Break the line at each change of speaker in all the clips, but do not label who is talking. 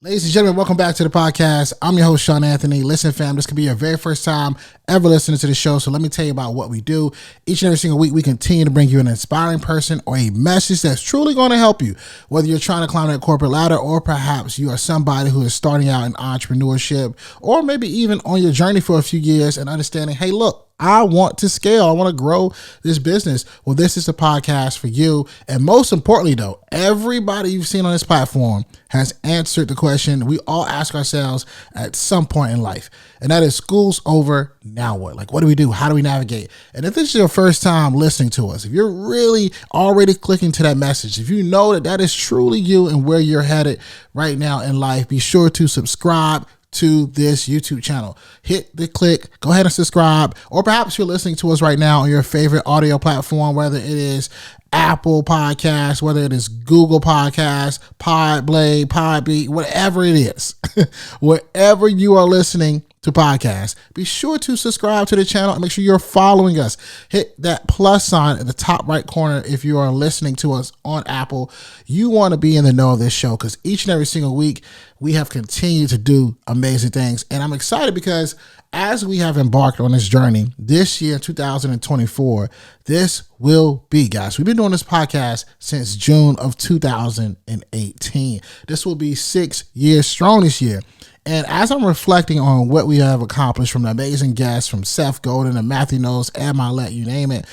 Ladies and gentlemen, welcome back to the podcast. I'm your host, Shawn Anthony. Listen, fam, this could be your very first time ever listening to the show, so let me tell you about what we do. Each and every single week, we continue to bring you an inspiring person or a message that's truly going to help you, whether you're trying to climb that corporate ladder or perhaps you are somebody who is starting out in entrepreneurship or maybe even on your journey for a few years and understanding, hey, look, I want to scale. I want to grow this business. Well, this is the podcast for you. And most importantly, though, everybody you've seen on this platform has answered the question we all ask ourselves at some point in life. And that is, school's over, now what? Like, what do we do? How do we navigate? And if this is your first time listening to us, if you're really already clicking to that message, if you know that that is truly you and where you're headed right now in life, be sure to subscribe to this YouTube channel. Hit the click, go ahead and subscribe, or perhaps you're listening to us right now on your favorite audio platform, whether it is Apple Podcasts, whether it is Google Podcasts, Podblade, Podbeat, whatever it is, wherever you are listening to podcasts, be sure to subscribe to the channel and make sure you're following us. Hit that plus sign at the top right corner if you are listening to us on Apple. You want to be in the know of this show because each and every single week we have continued to do amazing things. And I'm excited because as we have embarked on this journey this year, 2024, this will be, guys, we've been doing this podcast since June of 2018. This will be 6 years strong this year. And as I'm reflecting on what we have accomplished from the amazing guests, from Seth Godin to Matthew Knowles, Ed Milet, you name it,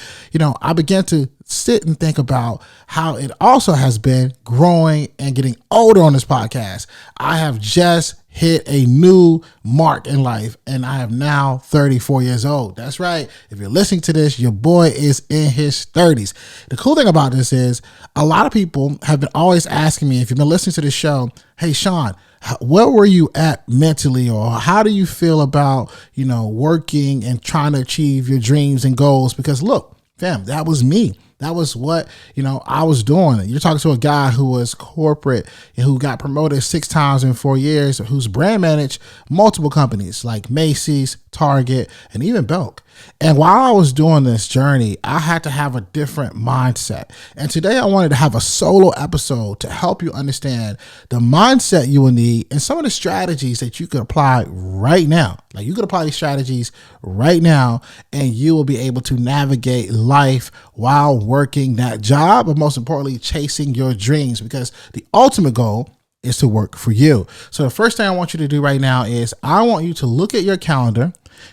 I began to sit and think about how it also has been growing and getting older on this podcast. I have just hit a new mark in life and I am now 34 years old. That's right. If you're listening to this, your boy is in his 30s. The cool thing about this is a lot of people have been always asking me, if you've been listening to the show, hey, Shawn, where were you at mentally, or how do you feel about, working and trying to achieve your dreams and goals? Because look, fam, that was me. That was what, I was doing. You're talking to a guy who was corporate and who got promoted 6 times in 4 years, who's brand managed multiple companies like Macy's, Target, and even Belk. And while I was doing this journey, I had to have a different mindset. And today I wanted to have a solo episode to help you understand the mindset you will need and some of the strategies that you could apply right now. Like, you could apply these strategies right now and you will be able to navigate life while working that job, but most importantly, chasing your dreams, because the ultimate goal is to work for you. So the first thing I want you to do right now is I want you to look at your calendar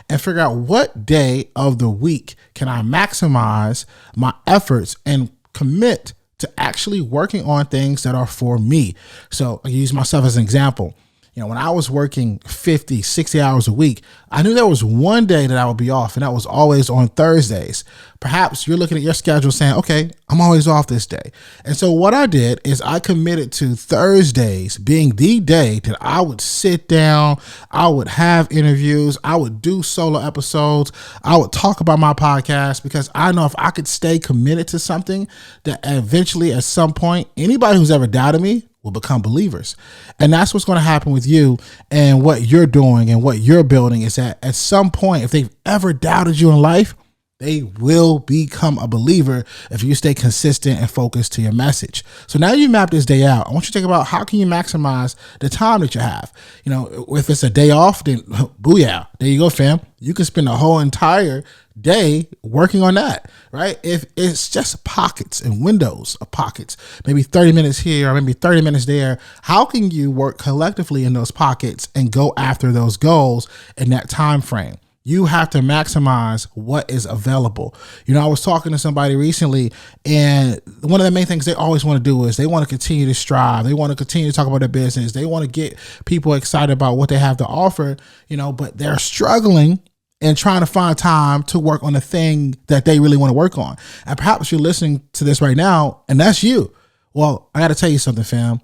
and figure out what day of the week can I maximize my efforts and commit to actually working on things that are for me. So I use myself as an example. When I was working 50, 60 hours a week, I knew there was one day that I would be off, and that was always on Thursdays. Perhaps you're looking at your schedule saying, okay, I'm always off this day. And so what I did is I committed to Thursdays being the day that I would sit down, I would have interviews, I would do solo episodes, I would talk about my podcast, because I know if I could stay committed to something, that eventually at some point, anybody who's ever doubted me will become believers. And that's what's going to happen with you and what you're doing and what you're building, is that at some point, if they've ever doubted you in life, they will become a believer if you stay consistent and focused to your message. So now you map this day out. I want you to think about how can you maximize the time that you have. If it's a day off, then booyah, there you go, fam. You can spend the whole entire day working on that, right? If it's just pockets and windows of pockets, maybe 30 minutes here or maybe 30 minutes there, how can you work collectively in those pockets and go after those goals in that time frame? You have to maximize what is available. I was talking to somebody recently, and one of the main things they always want to do is they want to continue to strive. They want to continue to talk about their business. They want to get people excited about what they have to offer, but they're struggling and trying to find time to work on the thing that they really want to work on. And perhaps you're listening to this right now, and that's you. Well, I got to tell you something, fam.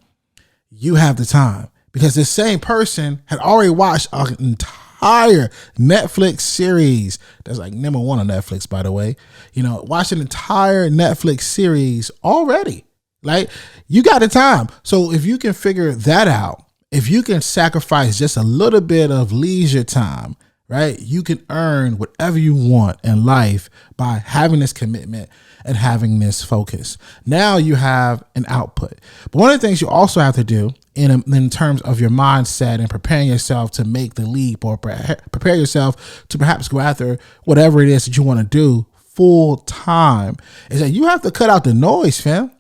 You have the time, because this same person had already watched an entire Netflix series. That's like number 1 on Netflix, by the way. Watch an entire Netflix series already. Like, you got the time. So if you can figure that out, if you can sacrifice just a little bit of leisure time, right? You can earn whatever you want in life by having this commitment and having this focus. Now you have an output. But one of the things you also have to do in terms of your mindset and preparing yourself to make the leap, or prepare yourself to perhaps go after whatever it is that you want to do full time, is that you have to cut out the noise, fam.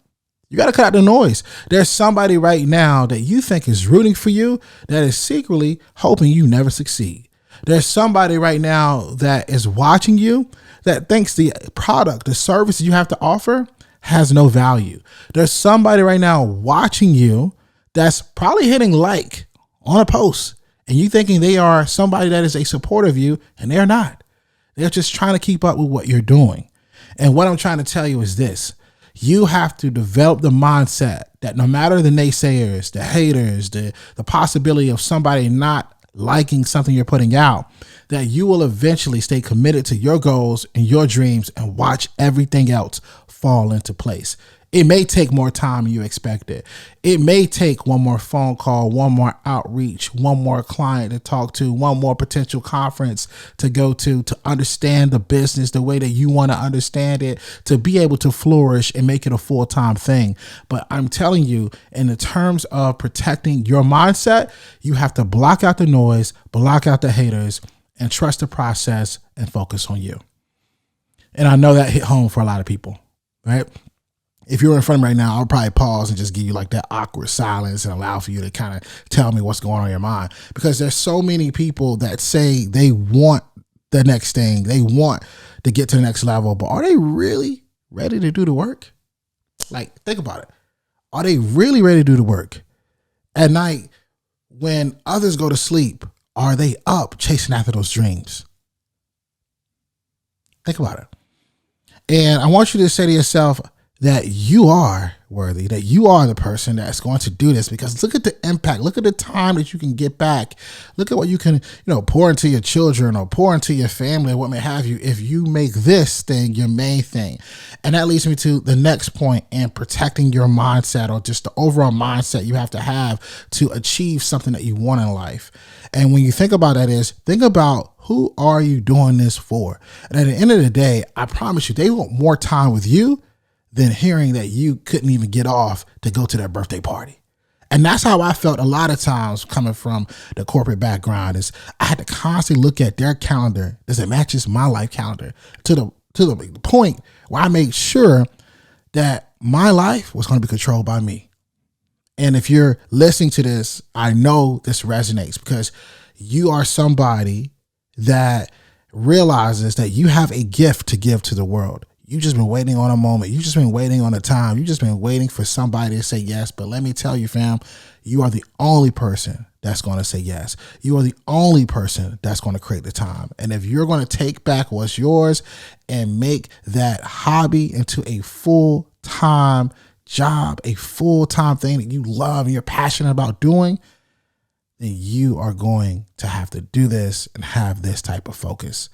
You got to cut out the noise. There's somebody right now that you think is rooting for you that is secretly hoping you never succeed. There's somebody right now that is watching you that thinks the product, the service you have to offer has no value. There's somebody right now watching you that's probably hitting like on a post and you thinking they are somebody that is a supporter of you, and they're not. They're just trying to keep up with what you're doing. And what I'm trying to tell you is this: you have to develop the mindset that no matter the naysayers, the haters, the possibility of somebody not liking something you're putting out, that you will eventually stay committed to your goals and your dreams and watch everything else fall into place. It may take more time than you expected. It may take one more phone call, one more outreach, one more client to talk to, one more potential conference to go to understand the business the way that you want to understand it, to be able to flourish and make it a full-time thing. But I'm telling you, in the terms of protecting your mindset, you have to block out the noise, block out the haters, and trust the process and focus on you. And I know that hit home for a lot of people, right? If you're in front of me right now, I'll probably pause and just give you like that awkward silence and allow for you to kind of tell me what's going on in your mind, because there's so many people that say they want the next thing. They want to get to the next level, but are they really ready to do the work? Like, think about it. Are they really ready to do the work? At night, when others go to sleep, are they up chasing after those dreams? Think about it. And I want you to say to yourself that you are worthy, that you are the person that's going to do this, because look at the impact, look at the time that you can get back. Look at what you can, pour into your children or pour into your family or what may have you if you make this thing your main thing. And that leads me to the next point in protecting your mindset, or just the overall mindset you have to achieve something that you want in life. And when you think about that, think about, who are you doing this for? And at the end of the day, I promise you, they want more time with you than hearing that you couldn't even get off to go to their birthday party. And that's how I felt a lot of times coming from the corporate background, is I had to constantly look at their calendar. Does it matches my life calendar? To the point where I made sure that my life was going to be controlled by me. And if you're listening to this, I know this resonates, because you are somebody that realizes that you have a gift to give to the world. You've just been waiting on a moment. You've just been waiting on a time. You've just been waiting for somebody to say yes. But let me tell you, fam, you are the only person that's going to say yes. You are the only person that's going to create the time. And if you're going to take back what's yours and make that hobby into a full-time job, a full-time thing that you love and you're passionate about doing, then you are going to have to do this and have this type of focus.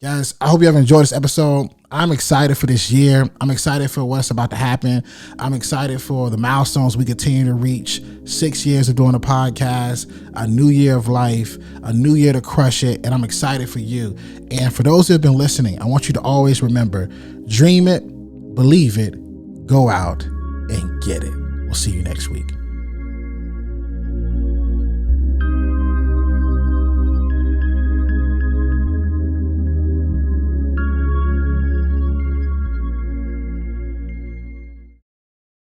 Guys, I hope you have enjoyed this episode. I'm excited for this year. I'm excited for what's about to happen. I'm excited for the milestones we continue to reach. 6 years of doing a podcast, a new year of life, a new year to crush it. And I'm excited for you. And for those who have been listening, I want you to always remember, dream it, believe it, go out and get it. We'll see you next week.